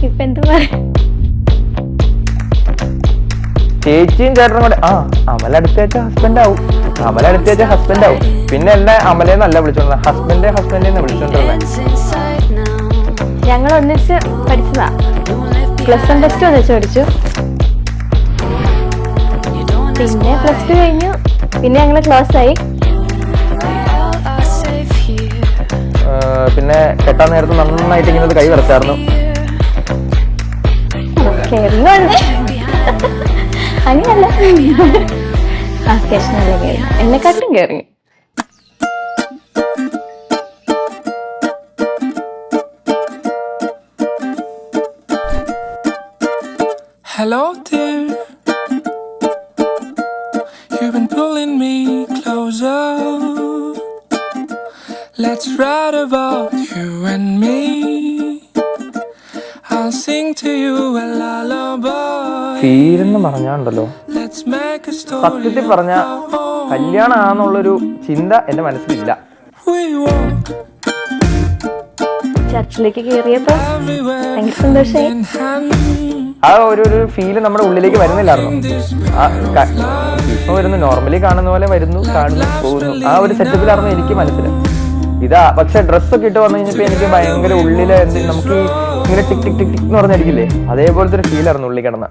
ഇപ്പൊ എന്ത് പറയാ, ചേച്ചിയും ചേട്ടനും കൂടെ അമല അടുത്ത വെച്ച ഹസ്ബൻഡ് ആവും. പിന്നെ എന്നെ അമലേന്നല്ല വിളിച്ചോണ്ടിരുന്നത്, ഹസ്ബൻഡിനെ വിളിച്ചോണ്ടിരുന്നത്. ഞങ്ങൾ ഒന്നിച്ച് പഠിച്ചതാ, +1 +2 ഒന്നിച്ച് പഠിച്ചു. പിന്നെ +2 കഴിഞ്ഞു, പിന്നെ ഞങ്ങള് ക്ലോസ് ആയി. പിന്നെ കെട്ടാൻ നേരത്ത് നന്നായിട്ട് ഇങ്ങനെ കൈ വരച്ചായിരുന്നു. അങ്ങനല്ല, അത്യാവശ്യം നല്ല കയറി, എന്നെക്കാട്ടും കയറി. Hello dear, you've been pulling me closer. Let's write about you and me. I'll sing to you a lullaby. ഫീലെന്ന് പറഞ്ഞാണ്ടല്ലോ, സത്യത്തിൽ പറഞ്ഞ കല്യാണാന്നുള്ളൊരു ചിന്ത എന്റെ മനസ്സിലില്ല. ചർച്ചിലേക്ക് കയറിയപ്പോ ഭയങ്കര സന്തോഷായി. ആ ഒരു ഫീല് നമ്മുടെ ഉള്ളിലേക്ക് വരുന്നില്ലായിരുന്നു. ഇപ്പൊ വരുന്നു, നോർമലി കാണുന്ന പോലെ വരുന്നു, കാണുന്നു, പോകുന്നു. ആ ഒരു സെറ്റപ്പിലായിരുന്നു എനിക്ക് മനസ്സിലായി. ഇതാ പക്ഷെ ഡ്രസ്സൊക്കെ ഇട്ട് വന്നു കഴിഞ്ഞപ്പോ എനിക്ക് ഭയങ്കര ഉള്ളില് നമുക്ക് ഇങ്ങനെ ടിക് ടിക് ടിക് ടിക് എന്ന് പറഞ്ഞടിക്കില്ലേ, അതേപോലത്തെ ഒരു ഫീലായിരുന്നു ഉള്ളിൽ കിടന്ന.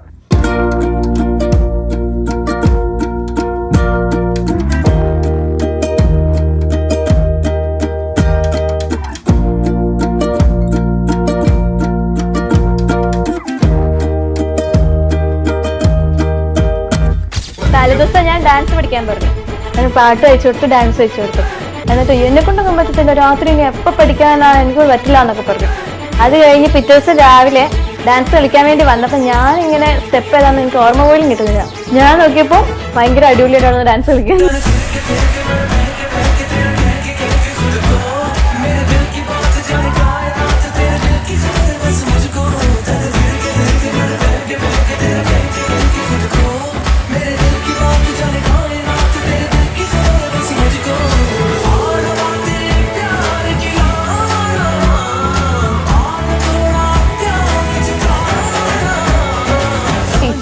തലേദിവസം ഞാൻ ഡാൻസ് പഠിക്കാൻ പറഞ്ഞു. ഞാൻ പാട്ട് വെച്ചു കൊടുത്തു, ഡാൻസ് വെച്ചു കൊടുത്തു. എന്നിട്ട് എന്നെ കൊണ്ടൊന്നും പറ്റത്തില്ല, രാത്രി ഇനി എപ്പോൾ പഠിക്കാനാണ്, എനിക്ക് പറ്റില്ല എന്നൊക്കെ പറഞ്ഞു. അത് കഴിഞ്ഞ് പിറ്റേ ദിവസം രാവിലെ ഡാൻസ് കളിക്കാൻ വേണ്ടി വന്നപ്പോൾ ഞാൻ ഇങ്ങനെ സ്റ്റെപ്പ് ഏതാണെന്ന് എനിക്ക് ഓർമ്മ പോലും കിട്ടുന്നില്ല. ഞാൻ നോക്കിയപ്പോൾ ഭയങ്കര അടിപൊളിയായിട്ടാണ് ഡാൻസ് കളിക്കുന്നത്.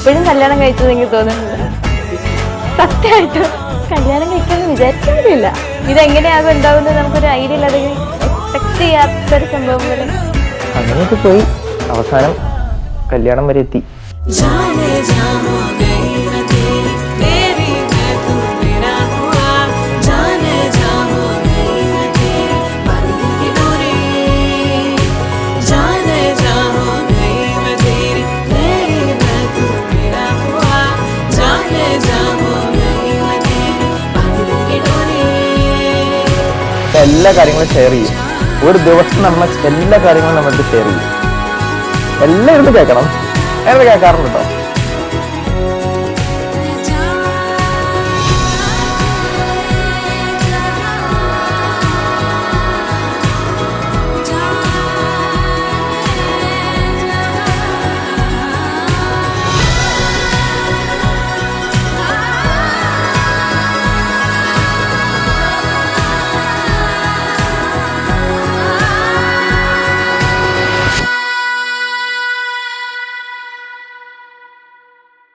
ഇപ്പോഴും കല്യാണം കഴിച്ചത് എനിക്ക് തോന്നുന്നുണ്ട്. സത്യമായിട്ടും കല്യാണം കഴിക്കാമെന്ന് വിചാരിച്ചില്ല. ഇതെങ്ങനെയാകും ഉണ്ടാവുന്നത് നമുക്കൊരു ഐഡിയ ഇല്ലാതെ, എക്സ്പെക്ട് ചെയ്യാത്തൊരു സംഭവം പോലെ അങ്ങനെയൊക്കെ പോയി അവസാനം കല്യാണം വരെ എത്തി. എല്ലാ കാര്യങ്ങളും ഷെയർ ചെയ്യും. ഒരു ദിവസം നമ്മൾ എല്ലാ കാര്യങ്ങളും നമ്മൾക്ക് ഷെയർ ചെയ്യും. എല്ലാം ഇരുന്ന് കേൾക്കണം, കേൾക്കാറുണ്ട് കേട്ടോ.